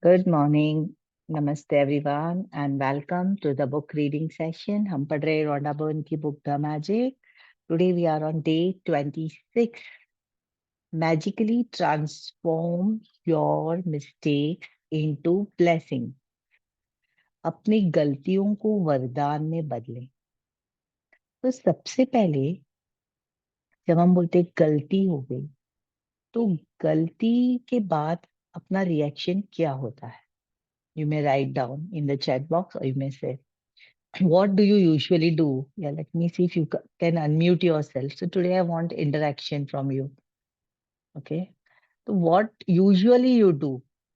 Good morning. Namaste everyone and welcome to the book reading session. हम पढ़ रहे Rhonda Byrne की book The Magic. Today we are on day 26. Magically transform your mistakes into blessing. अपनी गलतियों को वरदान में बदलें। तो सबसे पहले जब हम बोलते गलती हो गई तो गलती के बाद अपना रिएक्शन क्या होता है? You may write down in the chat box or you may say what do you usually do? Yeah, let me see if you can unmute yourself. So today I want interaction from you. Okay. तो what usually you do?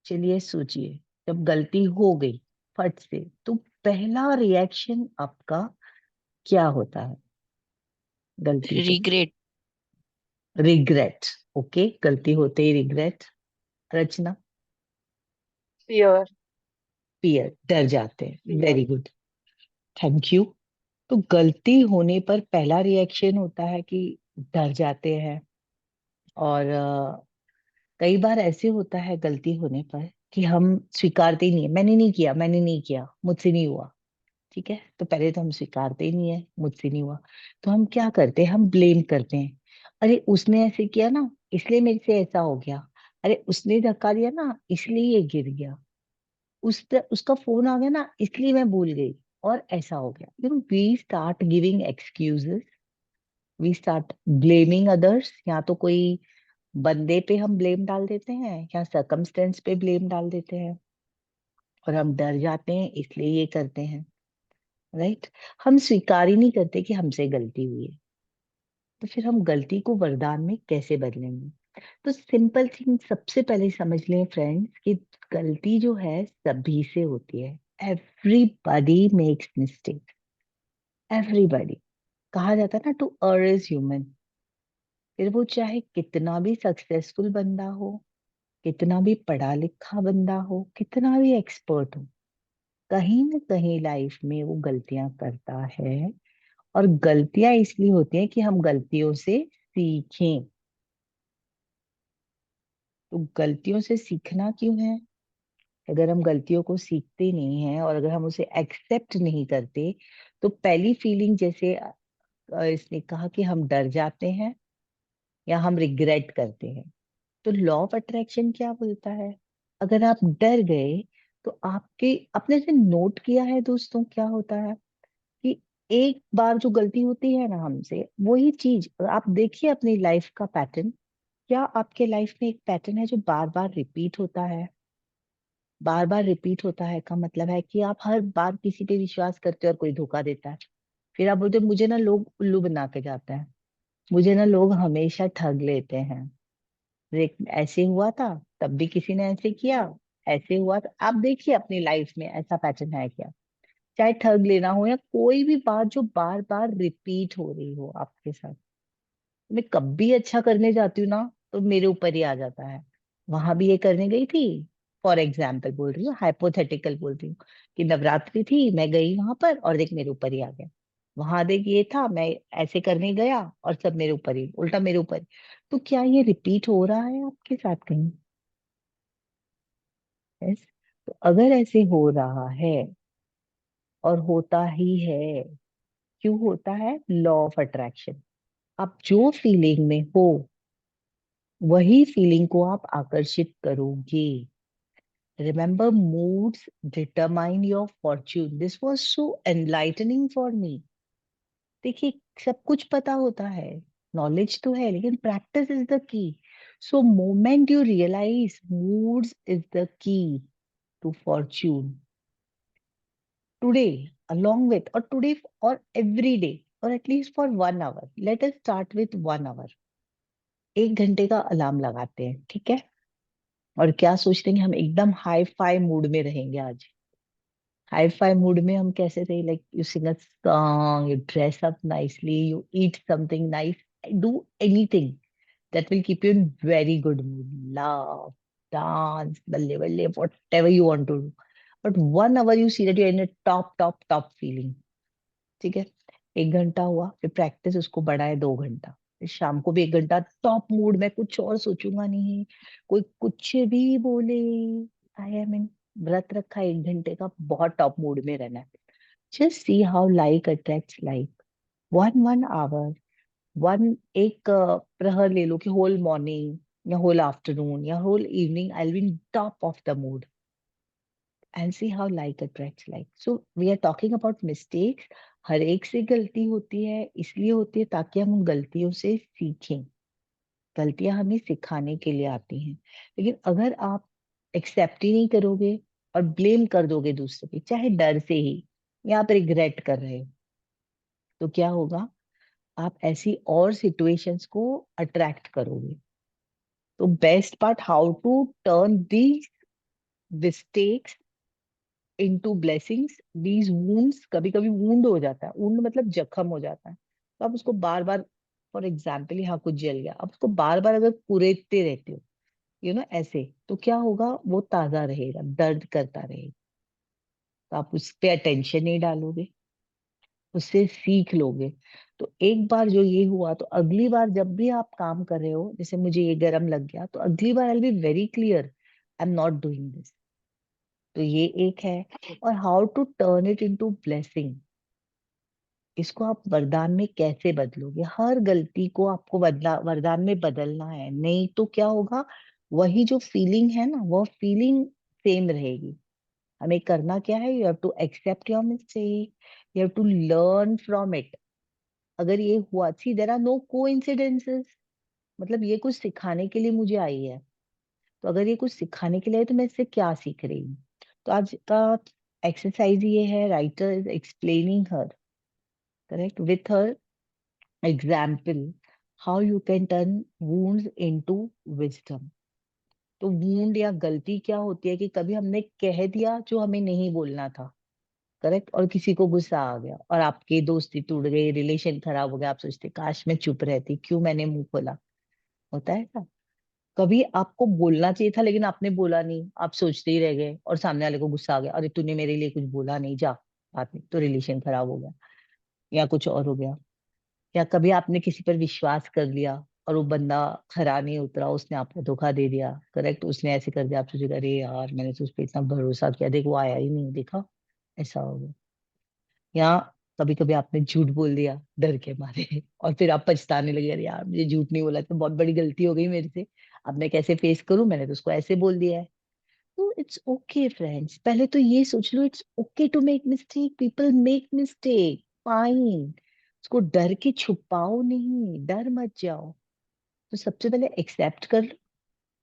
चलिए सोचिए, जब गलती हो गई फट से तो पहला रिएक्शन आपका क्या होता है गलती पे? रिग्रेट। रिग्रेट। ओके, गलती होते ही रिग्रेट। रचना? फियर। फियर, डर जाते हैं। Very good, thank you. तो गलती होने पर पहला रिएक्शन होता है कि डर जाते हैं। और कई बार ऐसे होता है गलती होने पर कि हम स्वीकारते ही नहीं है, मैंने नहीं किया, मुझसे नहीं हुआ। ठीक है, तो पहले तो हम स्वीकारते ही नहीं है मुझसे नहीं हुआ। तो हम क्या करते हैं, हम ब्लेम करते हैं। अरे उसने ऐसे किया ना, इसलिए मेरे से ऐसा हो गया। अरे उसने धक्का दिया ना, इसलिए ये गिर गया। उसका फोन आ गया ना, इसलिए मैं भूल गई और ऐसा हो गया। We start giving excuses, we start blaming others. या तो कोई बंदे पे हम ब्लेम डाल देते हैं या सरकमस्टेंस पे ब्लेम डाल देते हैं, और हम डर जाते हैं इसलिए ये करते हैं। राइट। हम स्वीकार ही नहीं करते कि हमसे गलती हुई है। तो फिर हम गलती को वरदान में कैसे बदलेंगे? तो सिंपल थिंग सबसे पहले समझ लें फ्रेंड्स कि गलती जो है सभी से होती है। Everybody makes mistake, everybody. कहा जाता है ना, टू अर्र इज ह्यूमन। फिर वो चाहे कितना भी सक्सेसफुल बंदा हो, कितना भी पढ़ा लिखा बंदा हो, कितना भी एक्सपर्ट हो, कहीं ना कहीं लाइफ में वो गलतियां करता है। और गलतियां इसलिए होती हैं कि हम गलतियों से सीखें। तो गलतियों से सीखना क्यों है? अगर हम गलतियों को सीखते नहीं हैं और अगर हम उसे एक्सेप्ट नहीं करते, तो पहली फीलिंग जैसे इसने कहा कि हम डर जाते हैं या हम रिग्रेट करते हैं। तो लॉ ऑफ अट्रैक्शन क्या बोलता है? अगर आप डर गए तो आपके अपने से नोट किया है दोस्तों, क्या होता है कि एक बार जो गलती होती है ना हमसे, वही चीज आप देखिए अपनी लाइफ का पैटर्न। क्या आपके लाइफ में एक पैटर्न है जो बार बार रिपीट होता है? बार बार रिपीट होता है का मतलब है कि आप हर बार किसी पे विश्वास करते हो और कोई धोखा देता है। फिर आप बोलते हो मुझे ना लोग उल्लू बना के जाते हैं, मुझे ना लोग हमेशा ठग लेते हैं। ऐसे हुआ था, तब भी किसी ने ऐसे किया, ऐसे हुआ था। आप देखिए अपनी लाइफ में ऐसा पैटर्न है क्या? चाहे ठग लेना हो या कोई भी बात जो बार बार रिपीट हो रही हो आपके साथ। मैं कभी अच्छा करने जाती हूँ ना, तो मेरे ऊपर ही आ जाता है। वहां भी ये करने गई थी, फॉर एग्जाम्पल बोल रही हूँ, हाइपोथेटिकल बोल रही हूँ, कि नवरात्रि थी, मैं गई वहां पर और देख मेरे ऊपर ही आ गया। वहां देख ये था, मैं ऐसे करने गया और सब मेरे ऊपर ही, उल्टा मेरे ऊपर ही। तो क्या ये रिपीट हो रहा है आपके साथ कहीं? Yes? तो अगर ऐसे हो रहा है और होता ही है, क्यों होता है? Law of attraction. आप जो फीलिंग में हो वही फीलिंग को आप आकर्षित करोगे। Remember, moods determine your fortune. This was so enlightening for me. देखिए, सब कुछ पता होता है, नॉलेज तो है, लेकिन practice is the key. So moment you realise moods is the key to fortune, today along with or today or every day or at least for 1 hour, let us start with 1 hour। 1 घंटे का alarm लगाते हैं, ठीक है? और क्या सोचते हैं कि हम एकदम हाई फाई मूड में रहेंगे आज। हाई फाई मूड में हम कैसे थे? Like you sing a song, you dress up nicely, you eat something nice, do anything that will keep you in very good mood. Laugh, dance, balle balle, whatever you want to do. But 1 hour you see that you're in a top feeling. ठीक है? 1 घंटा हुआ, फिर practice उसको बढ़ाए 2 घंटा, फिर शाम को भी 1 घंटा टॉप मूड में, कुछ और सोचूंगा नहीं, कोई कुछ भी बोले आई एम इन, व्रत रखा 1 घंटे का, बहुत टॉप मूड में रहना है। Just see how like attracts like. One one hour, one एक प्रहर ले लो कि होल मॉर्निंग या होल आफ्टरनून या whole evening I will be top of the mood, and see how like attracts like. So we are talking about mistakes. हर एक से गलती होती है, इसलिए होती है ताकि हम उन गलतियों से सीखें। गलतियां हमें सिखाने के लिए आती हैं। लेकिन अगर आप एक्सेप्ट ही नहीं करोगे और ब्लेम कर दोगे दूसरे पे, चाहे डर से ही, या आप रिग्रेट कर रहे हो, तो क्या होगा? आप ऐसी और सिचुएशंस को अट्रैक्ट करोगे। तो best part, how to turn these mistakes into blessings. These wounds, कभी कभी वुंड हो जाता है, वुंड मतलब जख्म हो जाता है, तो आप उसको बार बार, फॉर एग्जाम्पल यहाँ कुछ जल गया, आप उसको बार बार अगर कुरेदते रहते हो, ऐसे, तो क्या होगा? वो ताजा रहेगा, दर्द करता रहेगा। तो आप उस पे अटेंशन नहीं डालोगे, उससे सीख लोगे। तो एक बार जो ये हुआ, तो अगली बार जब भी आप काम कर रहे हो, जैसे मुझे ये गरम लग गया, तो अगली बार I will be very clear, I am not doing this. तो ये एक है। और how to turn it into blessing, इसको आप वरदान में कैसे बदलोगे? हर गलती को आपको बदला वरदान में बदलना है, नहीं तो क्या होगा? वही जो फीलिंग है ना, वो फीलिंग सेम रहेगी। हमें करना क्या है? You have to accept your mistake, you have to learn from it. अगर ये हुआ, see there are no coincidences, मतलब ये कुछ सिखाने के लिए मुझे आई है। तो अगर ये कुछ सिखाने के लिए है, तो मैं इससे क्या सीख रही हूँ? तो आज का एक्सरसाइज ये है, writer is explaining her, correct, with her example, how you can turn wounds into wisdom. तो वूंड या गलती क्या होती है कि कभी हमने कह दिया जो हमें नहीं बोलना था, करेक्ट, और किसी को गुस्सा आ गया और आपकी दोस्ती टूट गई, रिलेशन खराब हो गया, आप सोचते काश मैं चुप रहती, क्यों मैंने मुंह खोला। होता है ऐसा। कभी आपको बोलना चाहिए था लेकिन आपने बोला नहीं, आप सोचते ही रह गए और सामने वाले को गुस्सा आ गया, अरे तूने मेरे लिए कुछ बोला नहीं, जा बात नहीं, तो रिलेशन खराब हो गया या कुछ और हो गया। या कभी आपने किसी पर विश्वास कर लिया और वो बंदा खरा नहीं उतरा, उसने आपको धोखा दे दिया, करेक्ट, उसने ऐसे कर दिया, आप सोचेगा अरे यार मैंने तो उस पर इतना भरोसा किया, देख वो आया ही नहीं, देखा, ऐसा हो गया। या कभी कभी आपने झूठ बोल दिया डर के मारे और फिर आप पछताने लगे, अरे यार मुझे झूठ नहीं बोला, तो बहुत बड़ी गलती हो गई मेरे से, अब मैं कैसे फेस करूं, मैंने तो उसको ऐसे बोल दिया है। तो इट्स ओके फ्रेंड्स, पहले तो ये सोच लो, it's okay to make mistake, people make mistake, fine. उसको डर के छुपाओ नहीं, डर मत जाओ। तो सबसे पहले एक्सेप्ट कर लो,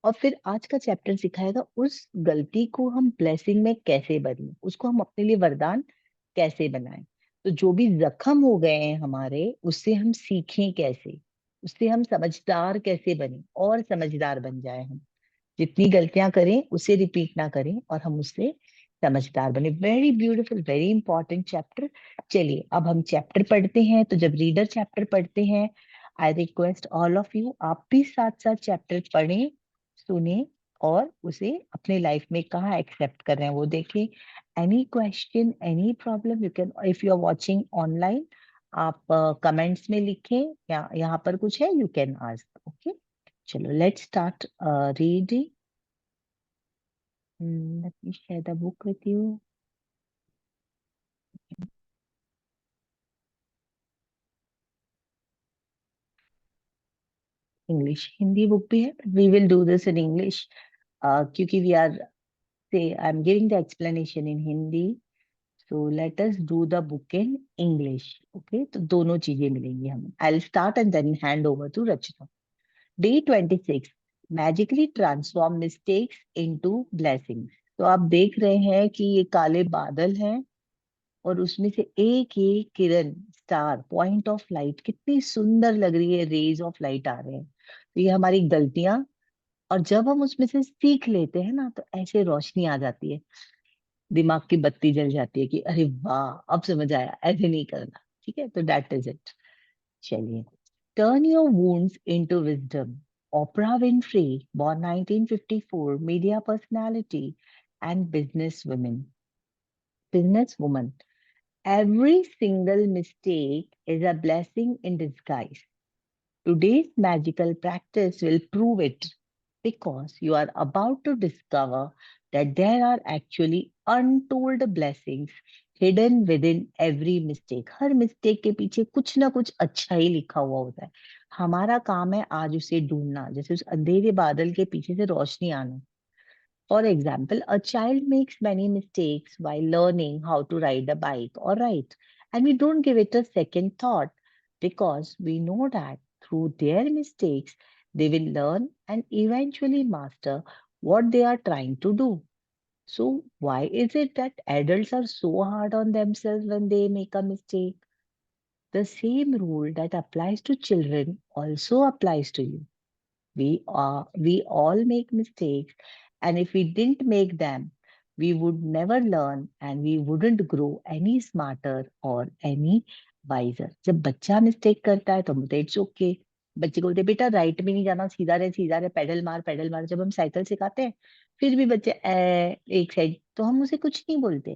और फिर आज का चैप्टर सिखाएगा उस गलती को हम ब्लेसिंग में कैसे बदलें, उसको हम अपने लिए वरदान कैसे बनाएं। तो जो भी जख्म हो गए हैं हमारे, उससे हम सीखें कैसे, उससे हम समझदार कैसे बने, और समझदार बन जाए हम। जितनी गलतियां करें उसे रिपीट ना करें, और हम उससे समझदार बने। Very beautiful, very important chapter. चलिए अब हम चैप्टर पढ़ते हैं। तो जब रीडर चैप्टर पढ़ते हैं, I request all of you, आप भी साथ साथ चैप्टर पढ़ें, सुने, और उसे अपने लाइफ में कहाँ एक्सेप्ट कर रहे हैं वो देखें। Any question, any problem, you can, if you are watching online, आप कमेंट्स में लिखें, या यहाँ पर कुछ है, यू कैन आस्क, ओके। चलो let's start reading. Let me share the book with you. English, Hindi book भी है, we will do this in English, क्योंकि we are, say I am giving the explanation in Hindi, so let us do the book in English, okay. तो दोनों चीजें मिलेंगी हमें। I will start and then hand over to Rachna. Day 26, magically transform mistakes into blessings. तो आप देख रहे हैं कि ये काले बादल हैं, और उसमें से एक एक किरण, स्टार, पॉइंट ऑफ लाइट, कितनी सुंदर लग रही है, रेज ऑफ लाइट आ रहे हैं, तो ये हमारी गलतियां, और जब हम उसमें से सीख लेते हैं ना, तो ऐसे रोशनी आ जाती है, दिमाग की बत्ती जल जाती है कि अरे वाह, अब समझ आया, ऐसे नहीं करना। ठीक है, तो दैट इज इट। चलिए, turn your wounds into wisdom. Opener Winfrey, born 1954, media personality and business woman. Every single mistake is a blessing in disguise. Today's magical practice will prove it, because you are about to discover that there are actually untold blessings hidden within every mistake. Her mistake के पीछे कुछ ना कुछ अच्छा ही लिखा हुआ होता है. हमारा काम है आज उसे ढूंढना, जैसे उस अंधेरे बादल के पीछे से रोशनी आना. For example, a child makes many mistakes while learning how to ride a bike or write, and we don't give it a second thought because we know that through their mistakes, they will learn and eventually master what they are trying to do. So, why is it that adults are so hard on themselves when they make a mistake? The same rule that applies to children also applies to you. We all make mistakes, and if we didn't make them, we would never learn and we wouldn't grow any smarter or any wiser. जब बच्चा mistake करता है तो हम बोलते it's okay. बच्चे को बोलते बेटा राइट में नहीं जाना, सीधा रहे, पेडल मार पेडल मार. जब हम साइकिल सिखाते हैं फिर भी बच्चे एक साइड, तो हम उसे कुछ नहीं बोलते,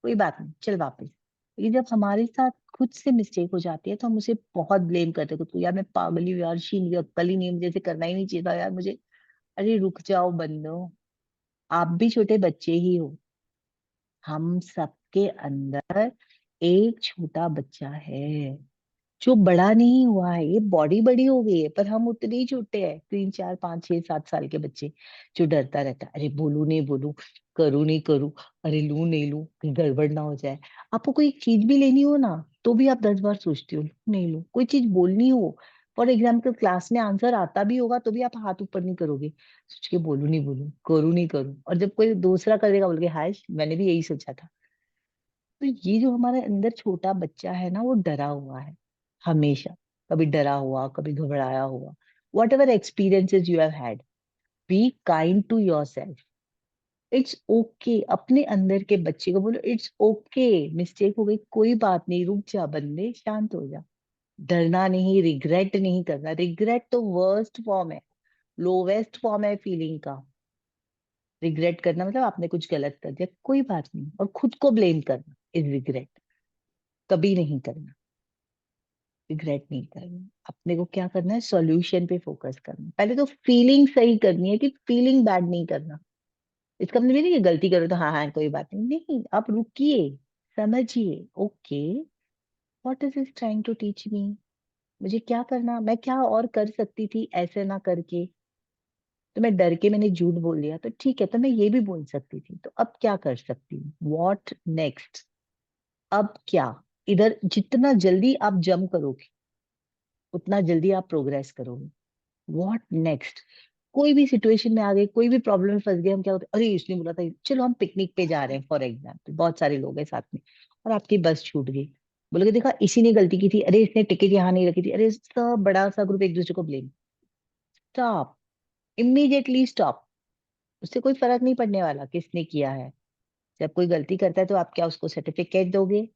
कोई बात नहीं चल वापस. लेकिन जब हमारे साथ खुद से मिस्टेक हो जाती है तो हम उसे बहुत ब्लेम करते हैं खुद को. यार मैं पागल ही हूँ यार, शी मुझे अक्ल ही नहीं है, मुझे ऐसे करना ही नहीं चाहिए था यार मुझे. अरे रुक जाओ बंदो, आप भी छोटे बच्चे ही हो. हम सबके अंदर एक छोटा बच्चा है जो बड़ा नहीं हुआ है. ये बॉडी बड़ी हो गई है पर हम उतने ही छोटे हैं, 3 4 5 6 7 साल के बच्चे जो डरता रहता है. अरे बोलू नहीं बोलू, करूँ नहीं करूँ, अरे लू नहीं लू, कहीं गड़बड़ ना हो जाए. आपको कोई चीज भी लेनी हो ना तो भी आप 10 बार सोचते हो लूं नहीं लूं. कोई चीज बोलनी हो, फॉर एग्जाम्पल क्लास में आंसर आता भी होगा तो भी आप हाथ ऊपर नहीं करोगे, सोच के बोलू नहीं बोलू, करूँ नहीं करूँ. और जब कोई दूसरा करेगा बोल के हाय मैंने भी यही सोचा था. तो ये जो हमारे अंदर छोटा बच्चा है ना वो डरा हुआ है हमेशा. कभी डरा हुआ, कभी घबराया हुआ. Whatever experiences you have had, be kind to yourself. It's okay. अपने अंदर के बच्चे को बोलो इट्स ओके, मिस्टेक हो गई कोई बात नहीं, रुक जा बंदे, शांत हो जा. डरना नहीं, रिग्रेट नहीं करना. रिग्रेट तो वर्स्ट फॉर्म है, लोवेस्ट फॉर्म है फीलिंग का. रिग्रेट करना मतलब आपने कुछ गलत कर दिया, कोई बात नहीं, और खुद को ब्लेम करना इज रिग्रेट. कभी नहीं करना, रिग्रेट नहीं करना. अपने को क्या करना है, सॉल्यूशन पे फोकस करना. पहले तो फीलिंग सही करनी है कि फीलिंग बैड नहीं करना. इसका मतलब ये नहीं कि गलती करो तो हाँ हाँ कोई बात नहीं. नहीं, आप रुकिए, समझिए. Okay, what is is trying to teach me. मुझे क्या करना, मैं क्या और कर सकती थी ऐसे ना करके. तो मैं डर के मैंने झूठ बोल दिया तो ठीक है, तो मैं ये भी बोल सकती थी. तो अब क्या कर सकती हूँ, व्हाट नेक्स्ट. अब क्या, इधर जितना जल्दी आप जंप करोगे उतना जल्दी आप प्रोग्रेस करोगे. What next. कोई भी सिचुएशन में आ गए, कोई भी प्रॉब्लम में फंस गए, हम क्या होते हैं, अरे इसने बोला था चलो हम पिकनिक पे जा रहे हैं फॉर एग्जाम्पल, बहुत सारे लोग हैं साथ में, और आपकी बस छूट गई. बोलोगे देखा इसी ने गलती की थी, अरे इसने टिकट यहाँ नहीं रखी थी, अरे सब बड़ा सा ग्रुप एक दूसरे को ब्लेम. Stop, immediately stop. उससे कोई फर्क नहीं पड़ने वाला किसने किया है. जब कोई गलती करता है तो आप क्या उसको सर्टिफिकेट दोगे,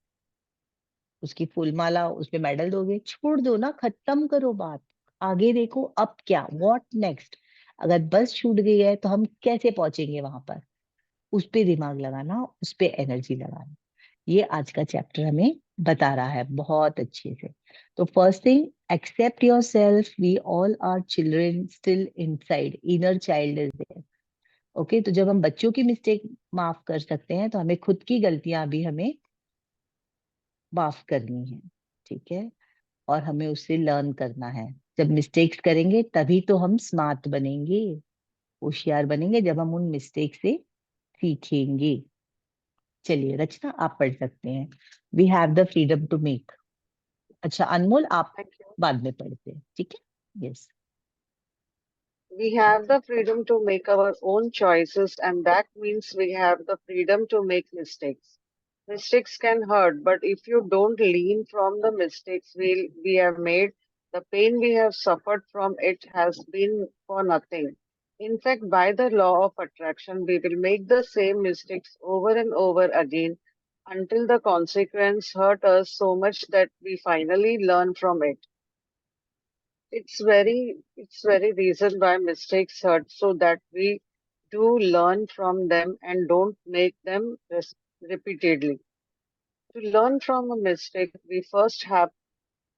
उसकी फूल माला उस पे मेडल दोगे. छोड़ दो ना, खत्म करो बात. आगे देखो अब क्या, व्हाट नेक्स्ट. अगर बस छूट गई है तो हम कैसे पहुंचेंगे वहां पर, उस पे दिमाग लगाना, उस पे एनर्जी लगाना. ये आज का चैप्टर हमें बता रहा है बहुत अच्छे से. तो first thing, accept yourself. We all are children still inside, inner child is there. Okay, तो जब हम बच्चों की मिस्टेक माफ कर सकते हैं तो हमें खुद की गलतियां भी हमें माफ करनी है. ठीक है, और हमें उससे लर्न करना है. जब मिस्टेक्स करेंगे तभी तो हम स्मार्ट बनेंगे, होशियार बनेंगे, जब हम उन मिस्टेक से सीखेंगे. चलिए रचना आप पढ़ सकते हैं. We have the freedom to make. अच्छा अनमोल आप Thank you. बाद में पढ़ते हैं, ठीक है. Yes. We have the freedom to make our own choices, and that means we have the freedom to make mistakes. Mistakes can hurt, but if you don't lean from the mistakes we have made, the pain we have suffered from it has been for nothing. In fact, by the law of attraction, we will make the same mistakes over and over again until the consequence hurt us so much that we finally learn from it. It's very reason why mistakes hurt, so that we do learn from them and don't make them repeatedly. To learn from a mistake, we first have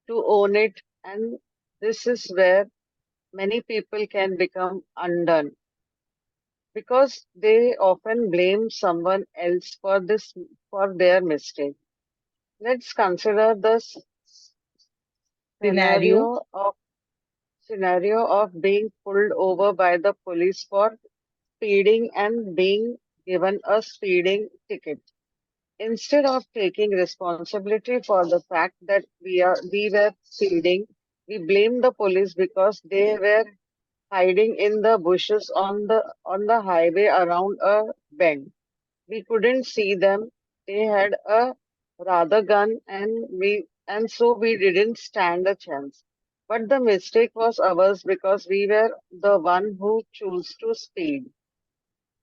to own it, and this is where many people can become undone. because they often blame someone else for their mistake. Let's consider the Scenario. scenario of scenario of being pulled over by the police for speeding and being given a speeding ticket. Instead of taking responsibility for the fact that we were speeding, we blame the police because they were hiding in the bushes on the highway around a bend. We couldn't see them. They had a radar gun and so we didn't stand a chance. But the mistake was ours because we were the one who chose to speed.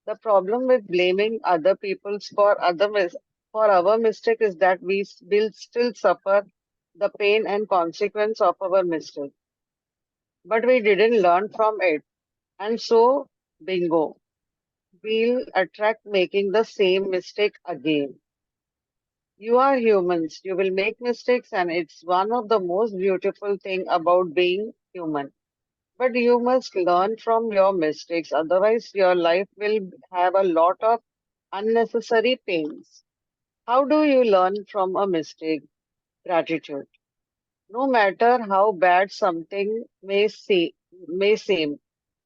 The problem with blaming other people's for our mistake is that will still suffer the pain and consequence of our mistake. But we didn't learn from it. And so, bingo, we'll attract making the same mistake again. You are humans. You will make mistakes, and it's one of the most beautiful thing about being human. But you must learn from your mistakes, otherwise, your life will have a lot of unnecessary pains. How do you learn from a mistake? Gratitude. No matter how bad something may seem,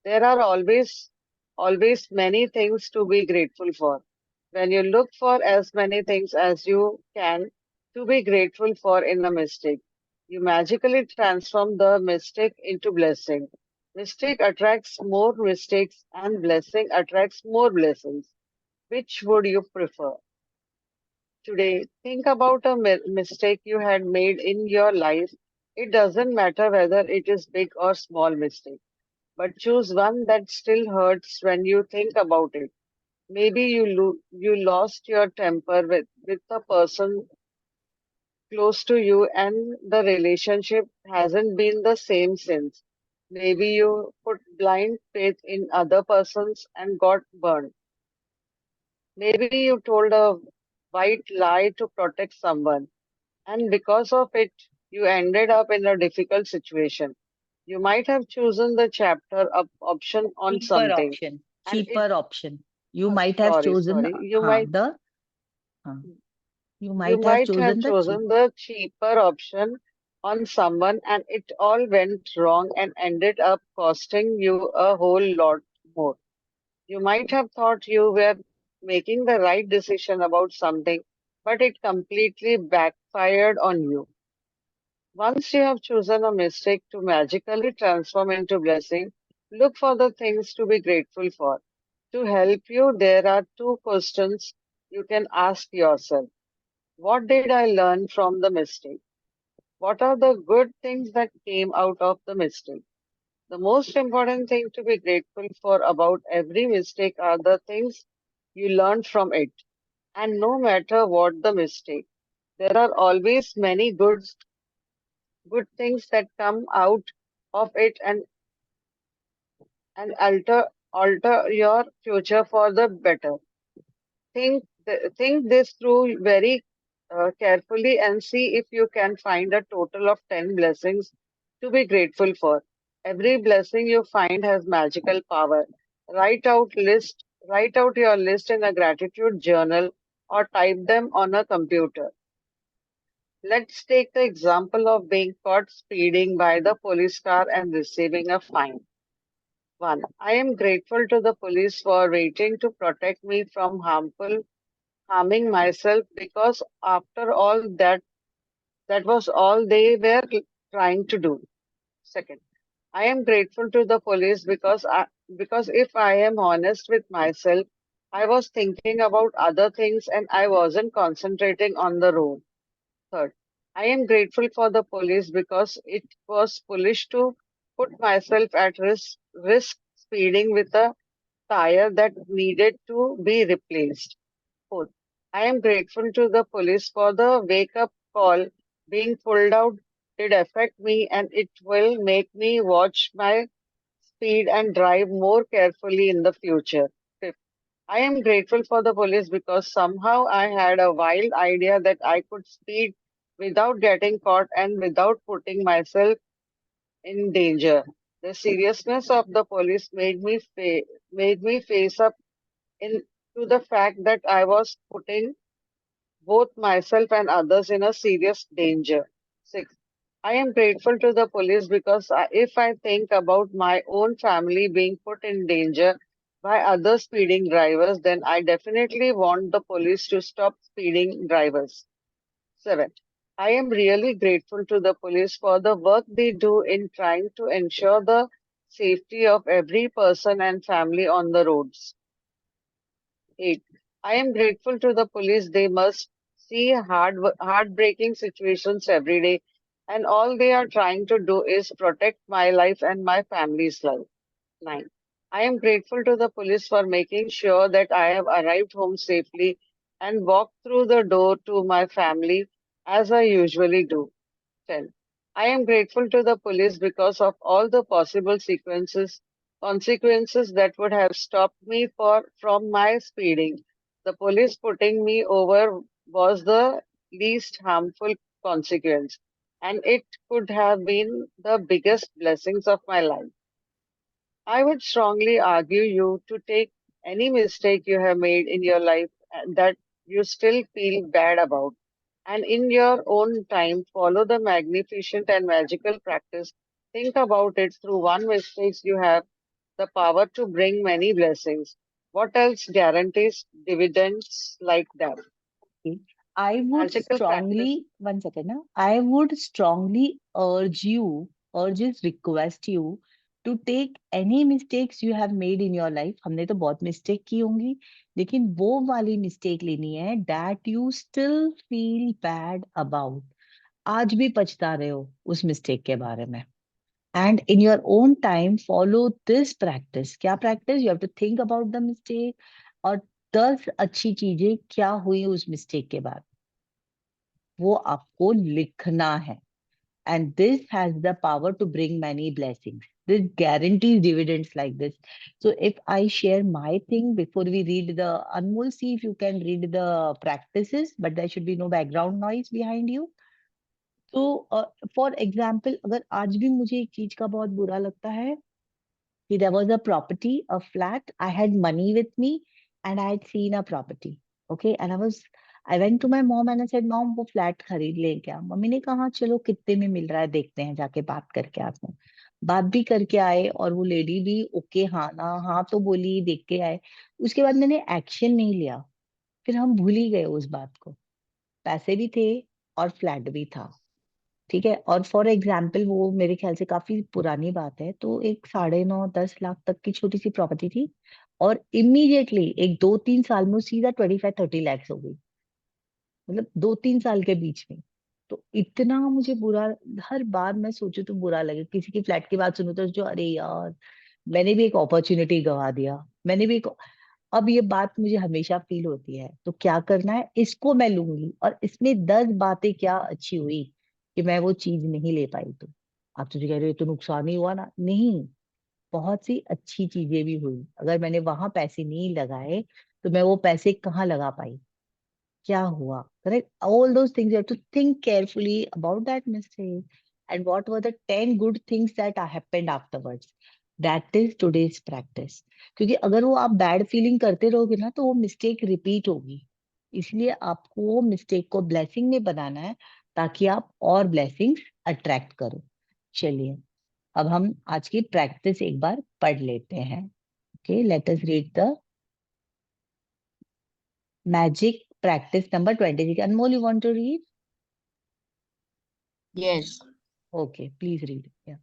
there are always many things to be grateful for. When you look for as many things as you can to be grateful for in a mistake, you magically transform the mistake into blessing. Mistake attracts more mistakes and blessing attracts more blessings. Which would you prefer? Today, think about a mistake you had made in your life. It doesn't matter whether it is big or small mistake, but choose one that still hurts when you think about it. Maybe you lost your temper with a person close to you and the relationship hasn't been the same since. Maybe you put blind faith in other persons and got burned. Maybe you told a white lie to protect someone, and because of it, you ended up in a difficult situation. You might have chosen the option on Cheaper something, option. and it, Cheaper option. You might have chosen, sorry, the, हाँ, you you might have might have chosen the cheap. chosen the cheaper option on someone, and it all went wrong and ended up costing you a whole lot more. You might have thought you were making the right decision about something, but it completely backfired on you. Once you have chosen a mistake to magically transform into blessing, look for the things to be grateful for. To help you, there are two questions you can ask yourself. What did I learn from the mistake? What are the good things that came out of the mistake? The most important thing to be grateful for about every mistake are the things you learned from it. And no matter what the mistake, there are always many good things that come out of it and alter your future for the better. Think this through very carefully and see if you can find a total of 10 blessings to be grateful for. Every blessing you find has magical power. Write out your list in a gratitude journal or type them on a computer. Let's take the example of being caught speeding by the police car and receiving a fine. 1. I am grateful to the police for waiting to protect me from harming myself because after all that was all they were trying to do. Second, I am grateful to the police because if I am honest with myself, I was thinking about other things and I wasn't concentrating on the road. Third, I am grateful for the police because it was foolish to put myself at risk speeding with a tire that needed to be replaced. Fourth, I am grateful to the police for the wake up call. Being pulled out did affect me and it will make me watch my speed and drive more carefully in the future. Fifth, I am grateful for the police because somehow I had a wild idea that I could speed without getting caught and without putting myself in danger. The seriousness of the police made me face up in to the fact that I was putting both myself and others in a serious danger. 6. I am grateful to the police because if I think about my own family being put in danger by other speeding drivers, then I definitely want the police to stop speeding drivers. 7. I am really grateful to the police for the work they do in trying to ensure the safety of every person and family on the roads. 8. I am grateful to the police. They must see heartbreaking situations every day, and all they are trying to do is protect my life and my family's life. 9. I am grateful to the police for making sure that I have arrived home safely and walked through the door to my family as I usually do. 10. I am grateful to the police because of all the possible consequences that would have stopped me from my speeding. The police putting me over was the least harmful consequence, and it could have been the biggest blessings of my life. I would strongly argue you to take any mistake you have made in your life that you still feel bad about, and in your own time follow the magnificent and magical practice. Think about it through one mistake you have the power to bring many blessings. What else guarantees dividends like that? Okay. I would Magical practice. strongly, one second, na? I would strongly request you to take any mistakes you have made in your life. हमने तो बहुत mistake की होंगी, लेकिन वो वाली mistake लेनी है that you still feel bad about. आज भी पछता रहे हो उस mistake के बारे में. And in your own time, follow this practice. क्या practice? You have to think about the mistake और 10 अच्छी चीजें क्या हुई उस mistake के बाद वो आपको लिखना है. And this has the power to bring many blessings. This guarantees dividends like this. So if I share my thing before we read the Anmol, see if you can read the practices, but there should be no background noise behind you. तो for example अगर आज भी मुझे एक चीज का बहुत बुरा लगता है कि there was a property, a flat. I had money with me and I had seen a property. Okay, and I went to my mom and I said, Mom, वो फ्लैट खरीद ले क्या? मम्मी ने कहा चलो कितने में मिल रहा है देखते हैं, जाके बात करके आते हैं. बात भी करके आए और वो लेडी भी ओके हाँ ना हाँ तो बोली, देख के आए. उसके बाद मैंने एक्शन नहीं लिया. फिर हम भूल ही गए उस बात को. पैसे भी थे और फ्लैट भी था. ठीक है. और फॉर एग्जाम्पल वो मेरे ख्याल से काफी पुरानी बात है, तो एक 9.5-10 लाख तक की छोटी सी प्रॉपर्टी थी और इमीडिएटली एक 2-3 साल में वो सीधा 25-30 लैक्स हो गई. मतलब 2-3 साल के बीच में. तो इतना मुझे बुरा, हर बार मैं सोचू तो बुरा लगे, किसी की फ्लैट की बात सुनू तो जो अरे यार मैंने भी एक अपॉर्चुनिटी गवा दिया, मैंने भी एक. अब ये बात मुझे हमेशा फील होती है, तो क्या करना है, इसको मैं लूंगी और इसमें 10 बातें क्या अच्छी हुई कि मैं वो चीज नहीं ले पाई. तो आप तो जो कह रहे हो ये तो नुकसान ही हुआ ना, नहीं, बहुत सी अच्छी चीजें भी हुई. अगर मैंने वहां पैसे नहीं लगाए तो मैं वो पैसे कहाँ लगा पाई, क्या हुआ. Correct. All those things you have to think carefully about that mistake and what were the 10 good things that happened afterwards. That is today's practice. क्योंकि अगर वो आप बैड फीलिंग करते रहोगे ना तो वो मिस्टेक रिपीट होगी. इसलिए आपको वो मिस्टेक को ब्लेसिंग में बनाना है ताकि आप और ब्लेसिंग्स अट्रैक्ट करो. चलिए अब हम आज की प्रैक्टिस एक बार पढ़ लेते हैं. Okay, let us read the magic practice number 26. Anmol, you want to read? Yes, Okay, please read. Yeah.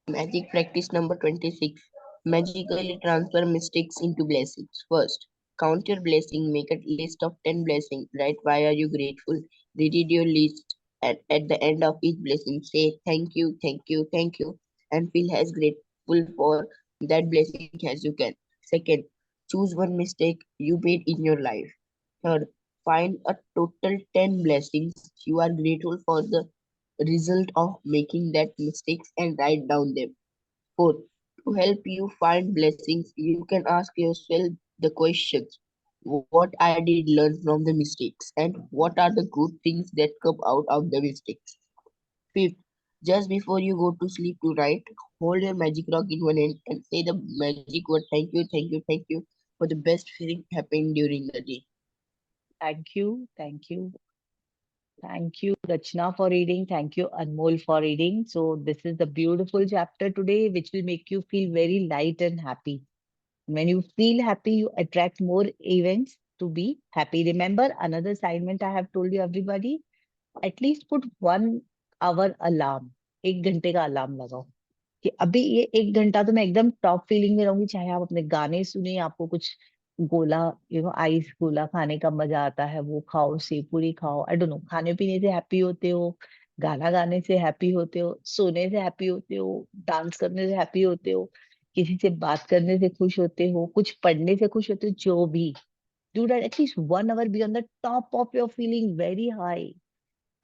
magic practice number 26. Magically transfer mistakes into blessings. First, count your blessing, make a list of 10 blessings. Write why are you grateful. Read your list and at the end of each blessing say thank you, thank you, thank you and feel as grateful for that blessing as you can. Second, choose one mistake you made in your life. Third, find a total 10 blessings you are grateful for the result of making that mistakes and write down them. Fourth, to help you find blessings, you can ask yourself the questions what I did learn from the mistakes and what are the good things that come out of the mistakes. Fifth, just before you go to sleep tonight, hold your magic rock in one hand and say the magic word thank you, thank you, thank you for the best feeling happened during the day. Thank you. Thank you. Thank you, Rachna, for reading. Thank you, Anmol, for reading. So this is the beautiful chapter today, which will make you feel very light and happy. When you feel happy, you attract more events to be happy. Remember, another assignment I have told you, everybody, at least put 1 hour alarm. 1 घंटे का alarm लगाओ कि अभी ये 1 घंटा तो मैं एकदम टॉप फीलिंग में रहूंगी, चाहे आप अपने गाने सुनिए, आपको कुछ गोला आइस गोला खाने का मजा आता है वो खाओ, सेव पूरी खाओ, आई डोंट नो, खाने पीने से हैप्पी होते हो, गाना गाने से हैप्पी होते हो, सोने से हैप्पी होते हो, डांस करने से हैप्पी होते हो, किसी से बात करने से खुश होते हो, कुछ पढ़ने से खुश होते हो, जो भी, do that at least 1 hour, be on the top of your feeling very high.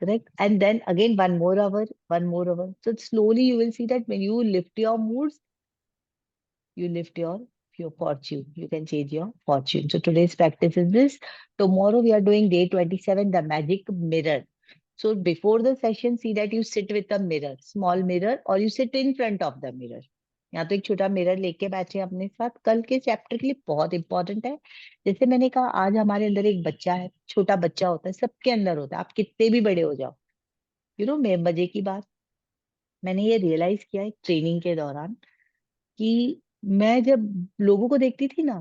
Correct. And then again, 1 more hour, 1 more hour. So slowly you will see that when you lift your moods, you lift your fortune. You can change your fortune. So today's practice is this. Tomorrow we are doing day 27, the magic mirror. So before the session, see that you sit with a mirror, small mirror, or you sit in front of the mirror. या तो एक छोटा mirror लेके बैठे अपने साथ, कल के चैप्टर के लिए बहुत इंपॉर्टेंट है। जैसे मैंने कहा, आज हमारे अंदर एक बच्चा है, छोटा बच्चा होता है, सबके अंदर होता है, आप कितने भी बड़े हो जाओ। मैं मजे की बात, मैंने ये रियलाइज किया एक ट्रेनिंग के दौरान कि मैं जब लोगों को देखती थी ना,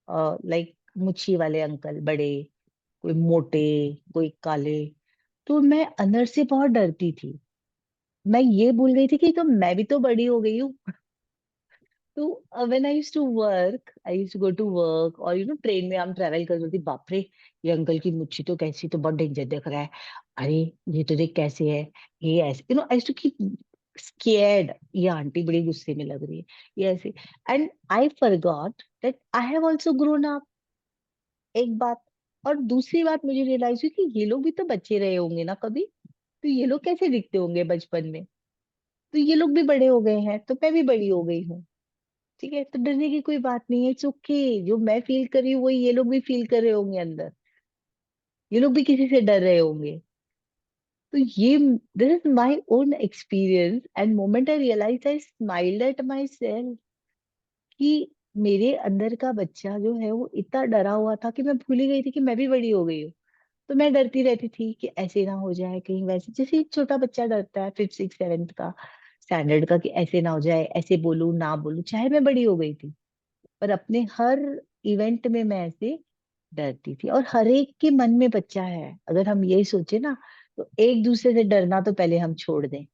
लाइक मुच्छी वाले अंकल बड़े, कोई मोटे, कोई काले, तो मैं अंदर से बहुत डरती थी। मैं ये भूल गई थी कि तो मैं भी तो बड़ी हो गई हूँ। तो when I used to go to work, और ट्रेन में हम ट्रेवल कर रही थी, बाप रे, ये अंकल की मुच्छी तो कैसी, तो बहुत डेंजर दिख रहा है, अरे ये तो देख कैसे है, ये ऐसे, I used to keep scared, ये आंटी बड़ी गुस्से में लग रही है, ये ऐसे। And I forgot that I have also grown up. एक बात, और दूसरी बात मुझे रियलाइज हुई कि ये लोग भी तो बच्चे रहे होंगे ना कभी, तो ये लोग कैसे दिखते होंगे बचपन में, तो ये लोग भी बड़े हो गए हैं, तो मैं भी बड़ी हो गई हूँ। ठीक है, तो डरने की कोई बात नहीं है, इट्स ओके। जो मैं फील कर रही हूँ वही ये लोग भी फील कर रहे होंगे अंदर, ये लोग भी किसी से डर रहे होंगे। तो ये, this is my own experience, and moment I realise, I smiled at myself कि मेरे अंदर का बच्चा जो है वो इतना डरा हुआ था कि मैं भूल ही गई थी कि मैं भी बड़ी हो गई हूँ। तो मैं डरती रहती थी कि ऐसे ना हो जाए कहीं, वैसे जैसे एक छोटा बच्चा डरता है 5th 6th 7th का स्टैंडर्ड का, कि ऐसे ना हो जाए, ऐसे बोलूं ना बोलूं, चाहे मैं बड़ी हो गई थी, पर अपने हर इवेंट में मैं ऐसे डरती थी। और हर एक के मन में बच्चा है, अगर हम यही सोचे ना, तो एक दूसरे से डरना तो पहले हम छोड़ दें,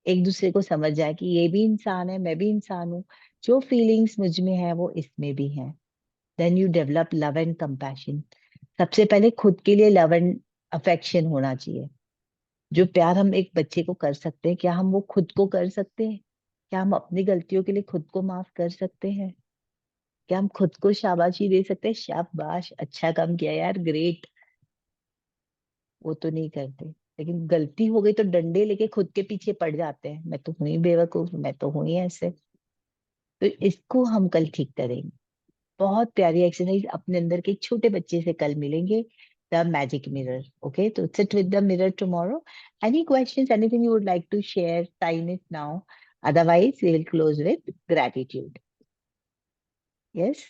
एक दूसरे को समझ जाए कि ये भी इंसान है, मैं भी इंसान हूँ, जो फीलिंग्स मुझ में है वो इसमें भी है। Then you develop love and compassion. सबसे पहले खुद के लिए लव एंड अफेक्शन होना चाहिए। जो प्यार हम एक बच्चे को कर सकते हैं, क्या हम वो खुद को कर सकते हैं? क्या हम अपनी गलतियों के लिए खुद को माफ कर सकते हैं? क्या हम खुद को शाबाशी दे सकते हैं, शाबाश, अच्छा काम किया यार, ग्रेट? वो तो नहीं करते। लेकिन गलती हो गई तो डंडे लेके खुद के पीछे पड़ जाते हैं, मैं तो हुई बेवकूफ, मैं तो हुई ऐसे। तो इसको हम कल ठीक करेंगे। बहुत प्यारी एक्सरसाइज, अपने अंदर के एक छोटे बच्चे से कल मिलेंगे, द मैजिक मिरर। ओके, तो sit with the mirror tomorrow. Any questions, anything you would like to share, time is now, otherwise we will close with gratitude. Yes.